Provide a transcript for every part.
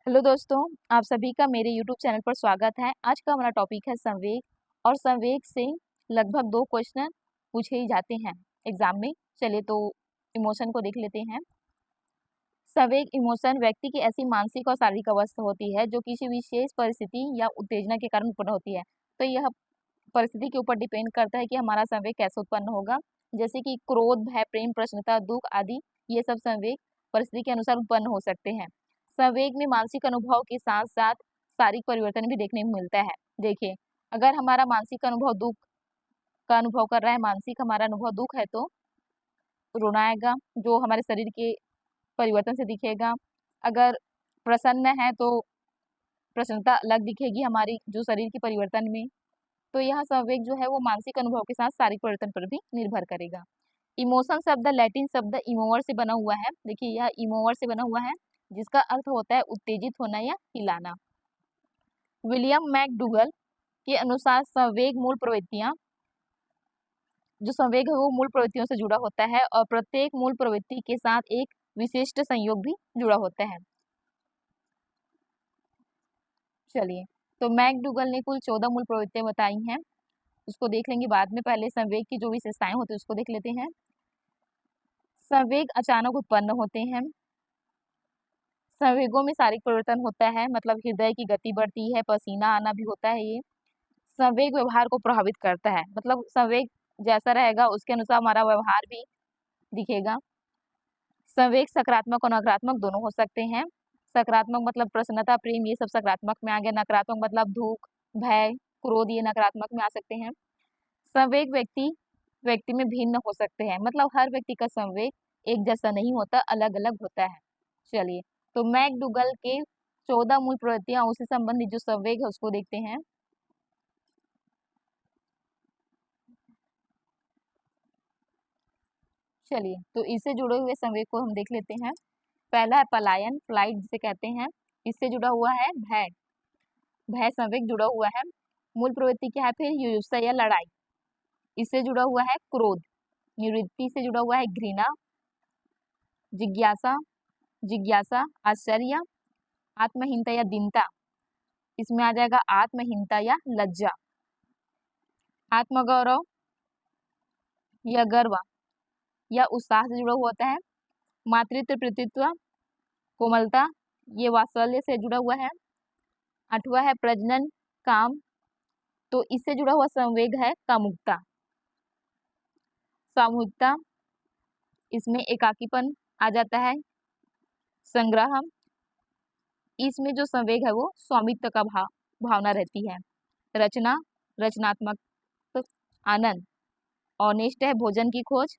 Hello दोस्तों, आप सभी का मेरे यूट्यूब चैनल पर स्वागत है। आज का हमारा टॉपिक है संवेग और संवेग से लगभग 2 क्वेश्चन पूछे ही जाते हैं एग्जाम में। चलिए तो इमोशन को देख लेते हैं। संवेग इमोशन व्यक्ति की ऐसी मानसिक और शारीरिक अवस्था होती है जो किसी विशेष परिस्थिति या उत्तेजना के कारण उत्पन्न होती है। तो यह परिस्थिति के ऊपर डिपेंड करता है कि हमारा संवेग कैसे उत्पन्न होगा। जैसे कि क्रोध, भय, प्रेम, प्रसन्नता, दुख आदि ये सब संवेग परिस्थिति के अनुसार उत्पन्न हो सकते हैं। संवेग में मानसिक अनुभव के साथ साथ शारीरिक परिवर्तन भी देखने को मिलता है। देखिए, अगर हमारा मानसिक अनुभव दुख का अनुभव कर रहा है, मानसिक हमारा अनुभव दुख है तो रोना आएगा, जो हमारे शरीर के परिवर्तन से दिखेगा। अगर प्रसन्न है तो प्रसन्नता अलग दिखेगी हमारी जो शरीर के परिवर्तन में। तो यह संवेग जो है वो मानसिक अनुभव के साथ शारीरिक परिवर्तन पर भी निर्भर करेगा। इमोशन शब्द लैटिन शब्द इमोवर से बना हुआ है। देखिए, यह इमोवर से बना हुआ है जिसका अर्थ होता है उत्तेजित होना या हिलाना। विलियम मैकडूगल के अनुसार संवेग मूल प्रवृत्तियां, जो संवेग है वो मूल प्रवृत्तियों से जुड़ा होता है और प्रत्येक मूल प्रवृत्ति के साथ एक विशिष्ट संयोग भी जुड़ा होता है। चलिए, तो मैकडूगल ने कुल 14 मूल प्रवृत्तियां बताई हैं, उसको देख लेंगे बाद में। पहले संवेग की जो विशेषताएं होती है उसको देख लेते हैं। संवेग अचानक उत्पन्न होते हैं। संवेगों में शारीरिक परिवर्तन होता है, मतलब हृदय की गति बढ़ती है, पसीना आना भी होता है। ये संवेग व्यवहार को प्रभावित करता है, मतलब संवेग जैसा रहेगा उसके अनुसार हमारा व्यवहार भी दिखेगा। संवेग सकारात्मक और नकारात्मक दोनों हो सकते हैं। सकारात्मक मतलब प्रसन्नता, प्रेम, ये सब सकारात्मक में आ गया। नकारात्मक मतलब दुख, भय, क्रोध, ये नकारात्मक में आ सकते हैं। संवेग व्यक्ति व्यक्ति में भिन्न हो सकते हैं, मतलब हर व्यक्ति का संवेग एक जैसा नहीं होता, अलग अलग होता है। चलिए, तो मैकडूगल के 14 मूल प्रवृत्तियां, उससे संबंधित जो संवेग है उसको देखते हैं। चलिए, तो इससे जुड़े हुए संवेग को हम देख लेते हैं। पहला है पलायन, फ्लाइट जिसे कहते हैं। इससे जुड़ा हुआ है भय, भय संवेग जुड़ा हुआ है। मूल प्रवृत्ति क्या है फिर? युयुत्सा या लड़ाई। इससे जुड़ा हुआ है क्रोध। निवृत्ति से जुड़ा हुआ है घृणा, जिज्ञासा, जिज्ञासा, आश्चर्य, आत्महीनता या दीनता। इसमें आ जाएगा आत्महीनता या लज्जा। आत्मगौरव या गर्व या उत्साह से जुड़ा हुआ होता है। मातृत्व, पितृत्व, कोमलता, ये वात्सल्य से जुड़ा हुआ है। 8वां है प्रजनन, काम, तो इससे जुड़ा हुआ संवेग है कामुकता। सामूहिकता, इसमें एकाकीपन आ जाता है। संग्रह, इसमें जो संवेग है वो स्वामित्व का भावना रहती है। रचना, रचनात्मक, आनंद। ऑनेस्ट है भोजन की खोज,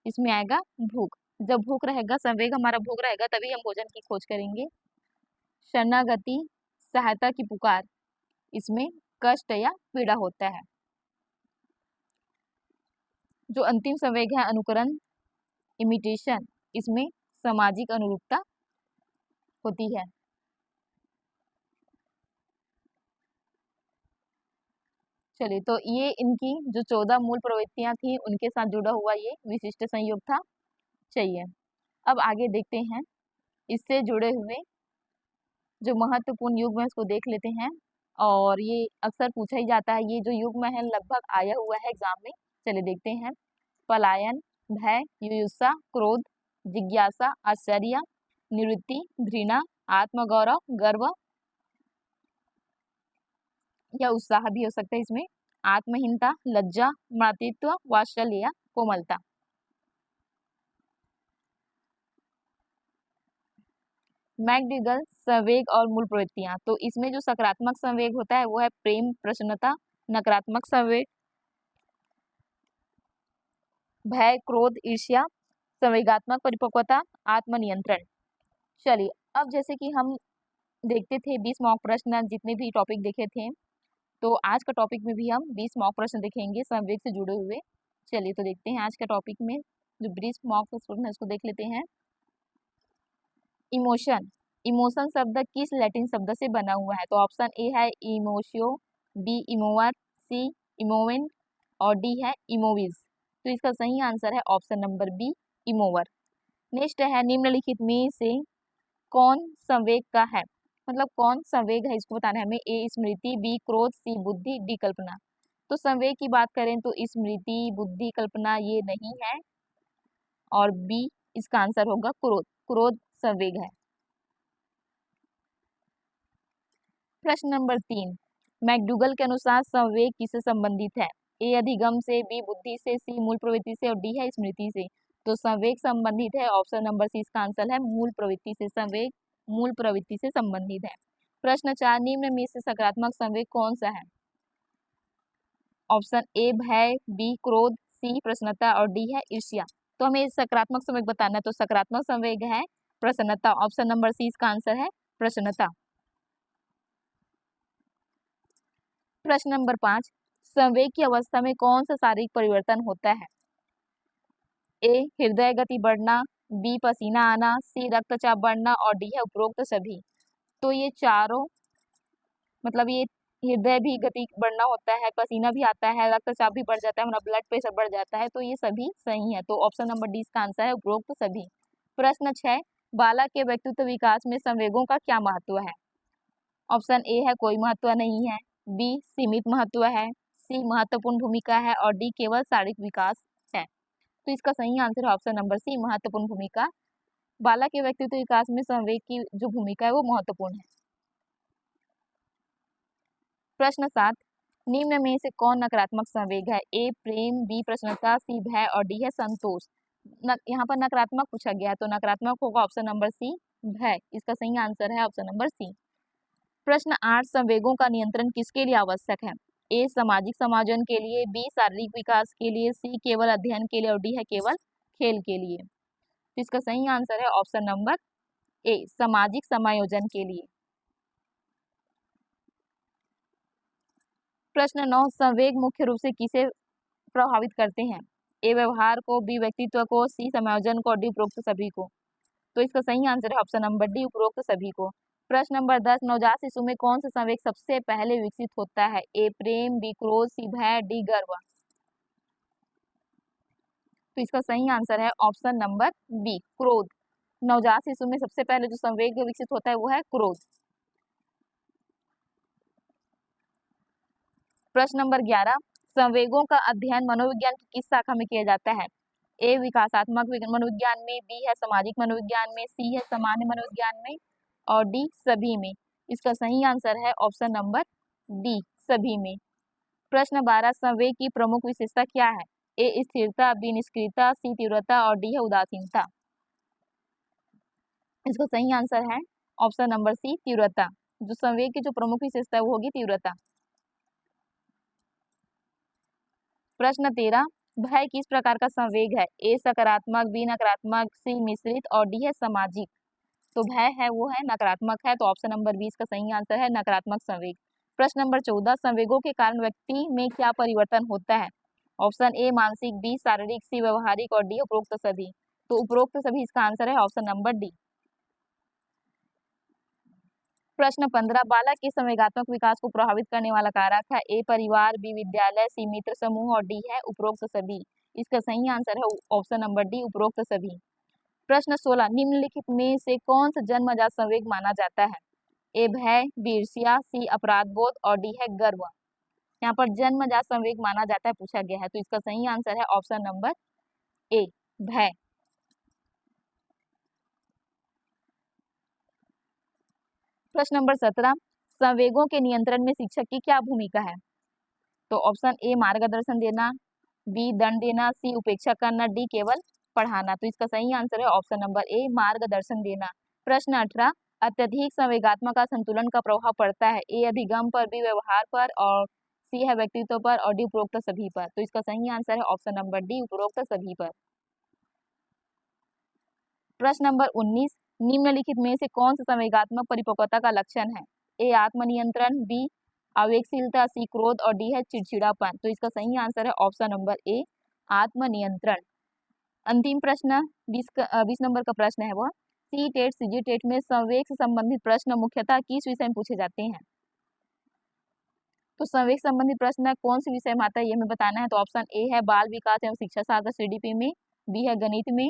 इसमें आएगा भूख। जब भूख रहेगा, संवेग हमारा भूख रहेगा, तभी हम भोजन की खोज करेंगे। शरणागति, सहायता की पुकार, इसमें कष्ट या पीड़ा होता है। जो अंतिम संवेग है अनुकरण, इमिटेशन, इसमें सामाजिक अनुरूपता होती है। चलिए, तो ये इनकी जो 14 मूल प्रवृत्तियां थी उनके साथ जुड़ा हुआ ये विशिष्ट संयोग था। चाहिए, अब आगे देखते हैं इससे जुड़े हुए जो महत्वपूर्ण युग्म है उसको देख लेते हैं। और ये अक्सर पूछा ही जाता है, ये जो युग्म है लगभग आया हुआ है एग्जाम में। चलिए देखते हैं। पलायन, भय, युयुत्सा, क्रोध, जिज्ञासा, आश्चर्य, निवृत्ति, घृणा, आत्मगौरव, गर्व या उत्साह भी हो सकता है। इसमें आत्महीनता, लज्जा, मातृत्व, वात्सल्य या कोमलता। मैकडूगल संवेग और मूल प्रवृत्तियां, तो इसमें जो सकारात्मक संवेग होता है वो है प्रेम, प्रसन्नता। नकारात्मक संवेग भय, क्रोध, ईर्ष्या। संवेगात्मक परिपक्वता, आत्मनियंत्रण। चलिए, अब जैसे कि हम देखते थे 20 मॉक प्रश्न, जितने भी टॉपिक देखे थे, तो आज का टॉपिक में भी हम 20 मॉक प्रश्न देखेंगे संवेग से जुड़े हुए। चलिए, तो देखते हैं आज का टॉपिक में जो 20 मॉक प्रश्न है उसको देख लेते हैं। इमोशन, इमोशन शब्द किस लैटिन शब्द से बना हुआ है? तो ऑप्शन ए है इमोशियो, बी इमोवर, सी इमोवेंट और डी है इमोविज। तो इसका सही आंसर है ऑप्शन नंबर बी, इमोवर। नेक्स्ट है निम्नलिखित में से कौन संवेग का है? मतलब कौन संवेग है, इसको बताना है हमें। ए स्मृति, बी क्रोध, सी बुद्धि, डी कल्पना। तो संवेग की बात करें तो स्मृति, बुद्धि, कल्पना ये नहीं है, और बी इसका आंसर होगा क्रोध। क्रोध संवेग है। प्रश्न नंबर 3, मैकडूगल के अनुसार संवेग किससे संबंधित है? ए अधिगम से, बी बुद्धि से, सी मूल प्रवृत्ति से, और डी है स्मृति से। तो संवेग संबंधित है, ऑप्शन नंबर सी इसका आंसर है मूल प्रवृत्ति से। संवेग मूल प्रवृत्ति से संबंधित है। प्रश्न 4, निम्न में से सकारात्मक संवेग कौन सा है? ऑप्शन ए भय, बी क्रोध, सी प्रसन्नता, और डी है ईर्ष्या। तो हमें सकारात्मक संवेग बताना है, तो सकारात्मक संवेग है प्रसन्नता। ऑप्शन नंबर सी इसका आंसर है प्रसन्नता। प्रश्न नंबर 5, संवेग की अवस्था में कौन सा शारीरिक परिवर्तन होता है? ए हृदय गति बढ़ना, बी पसीना आना, सी रक्तचाप बढ़ना, और डी है उपरोक्त सभी। तो ये चारों, मतलब ये हृदय भी गति बढ़ना होता है, पसीना भी आता है, रक्तचाप भी बढ़ जाता है, मतलब ब्लड प्रेशर बढ़ जाता है, तो ये सभी सही है। तो ऑप्शन नंबर डी इसका आंसर है उपरोक्त सभी। प्रश्न 6, बालक के व्यक्तित्व विकास में संवेगों का क्या महत्व है? ऑप्शन ए है कोई महत्व नहीं है, बी सीमित महत्व है, सी महत्वपूर्ण भूमिका है, और डी केवल शारीरिक विकास है। तो इसका सही आंसर है ऑप्शन नंबर सी महत्वपूर्ण भूमिका। बालक के व्यक्तित्व विकास में संवेग की जो भूमिका है वो महत्वपूर्ण है। प्रश्न 7, निम्न में से कौन नकारात्मक संवेग है? ए प्रेम, बी प्रसन्नता, सी भय, और डी है संतोष। यहाँ पर नकारात्मक पूछा गया है, तो नकारात्मक होगा ऑप्शन नंबर सी भय। इसका सही आंसर है ऑप्शन नंबर सी। प्रश्न 8, संवेगों का नियंत्रण किसके लिए आवश्यक है? ए सामाजिक समायोजन के लिए, बी शारीरिक विकास के लिए, सी केवल अध्ययन के लिए, और डी है केवल खेल के लिए। तो इसका सही आंसर है ऑप्शन नंबर ए सामाजिक समायोजन के लिए। प्रश्न 9, संवेग मुख्य रूप से किसे प्रभावित करते हैं? ए व्यवहार को, बी व्यक्तित्व को, सी समायोजन को, डी उपरोक्त सभी को। तो इसका सही आंसर है ऑप्शन नंबर डी उपरोक्त सभी को। प्रश्न नंबर 10, नवजात शिशु में कौन सा संवेग सबसे पहले विकसित होता है? ए प्रेम, बी क्रोध, सी भय, डी गर्व। तो इसका सही आंसर है ऑप्शन नंबर बी क्रोध। नवजात शिशु में सबसे पहले जो संवेग विकसित होता है वो है क्रोध। प्रश्न नंबर 11, संवेगों का अध्ययन मनोविज्ञान की किस शाखा में किया जाता है? ए विकासात्मक मनोविज्ञान में, बी है सामाजिक मनोविज्ञान में, सी है सामान्य मनोविज्ञान में, और डी सभी में। इसका सही आंसर है ऑप्शन नंबर डी सभी में। प्रश्न 12, संवेग की प्रमुख विशेषता क्या है? ए स्थिरता, बी निष्क्रियता, सी तीव्रता, और डी है उदासीनता। इसका सही आंसर है ऑप्शन नंबर सी तीव्रता। जो संवेग की जो प्रमुख विशेषता है वो होगी तीव्रता। प्रश्न 13, भय किस प्रकार का संवेग है? ए सकारात्मक, बी नकारात्मक, सी मिश्रित, और डी है सामाजिक। तो भय है वो है नकारात्मक है, तो ऑप्शन नंबर 20 का सही आंसर है नकारात्मक संवेग। प्रश्न नंबर 14, संवेगों के कारण व्यक्ति में क्या परिवर्तन होता है? ऑप्शन ए मानसिक, बी शारीरिक, सी व्यवहारिक, और डी उपरोक्त सभी। तो उपरोक्त सभी इसका आंसर है ऑप्शन नंबर डी। प्रश्न 15, बालक के संवेगात्मक विकास को प्रभावित करने वाला कारक है? ए परिवार, बी विद्यालय, सी मित्र समूह, और डी है उपरोक्त सभी। इसका सही आंसर है ऑप्शन नंबर डी उपरोक्त सभी। प्रश्न 16, निम्नलिखित में से कौन सा जन्मजात संवेग माना जाता है? ए भय, बी ईर्ष्या, सी अपराध बोध, और डी है गर्व। यहाँ पर जन्मजात संवेग माना जाता है पूछा गया है, तो इसका सही आंसर है ऑप्शन नंबर ए भय। प्रश्न नंबर 17, संवेगों के नियंत्रण में शिक्षक की क्या भूमिका है? तो ऑप्शन ए मार्गदर्शन देना, बी दंड देना, सी उपेक्षा करना, डी केवल पढ़ाना। तो इसका सही आंसर है ऑप्शन नंबर ए मार्गदर्शन देना। प्रश्न 18, अत्यधिक संवेगात्मक का संतुलन का प्रभाव पड़ता है? ए अधिगम पर, बी व्यवहार पर, और सी है व्यक्तित्व पर, और डी उपरोक्त सभी पर। तो इसका सही आंसर है ऑप्शन नंबर डी उपरोक्त सभी पर। प्रश्न नंबर 19, निम्नलिखित में से कौन सा संवेगात्मक परिपक्वता का लक्षण है? ए आत्मनियंत्रण, बी आवेगशीलता, सी क्रोध, और डी है चिड़चिड़ापन। तो इसका सही आंसर है ऑप्शन नंबर ए आत्मनियंत्रण। अंतिम प्रश्न 20 नंबर का प्रश्न है वह, सी टेट सीजी टेट में संवेग से संबंधित प्रश्न मुख्यतः किस विषय में पूछे जाते हैं? तो संवेग संबंधित प्रश्न कौन से विषय में आता है ये हमें बताना है। तो ऑप्शन ए है बाल विकास एवं शिक्षा शास्त्र सीडीपी में, बी है गणित में,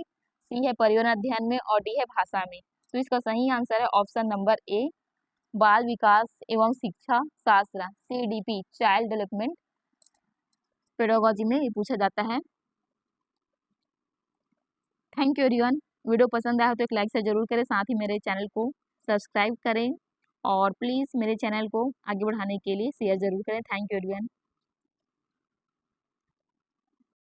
सी है पर्यावरण अध्ययन में, और डी है भाषा में। तो इसका सही आंसर है ऑप्शन नंबर ए बाल विकास एवं शिक्षा शास्त्र CDP चाइल्ड डेवलपमेंट पेडागोजी में ये पूछा जाता है। Thank you everyone. वीडियो पसंद आया हो तो एक लाइक से जरूर करें, साथ ही मेरे चैनल को सब्सक्राइब करें और प्लीज़ मेरे चैनल को आगे बढ़ाने के लिए शेयर जरूर करें। Thank you everyone.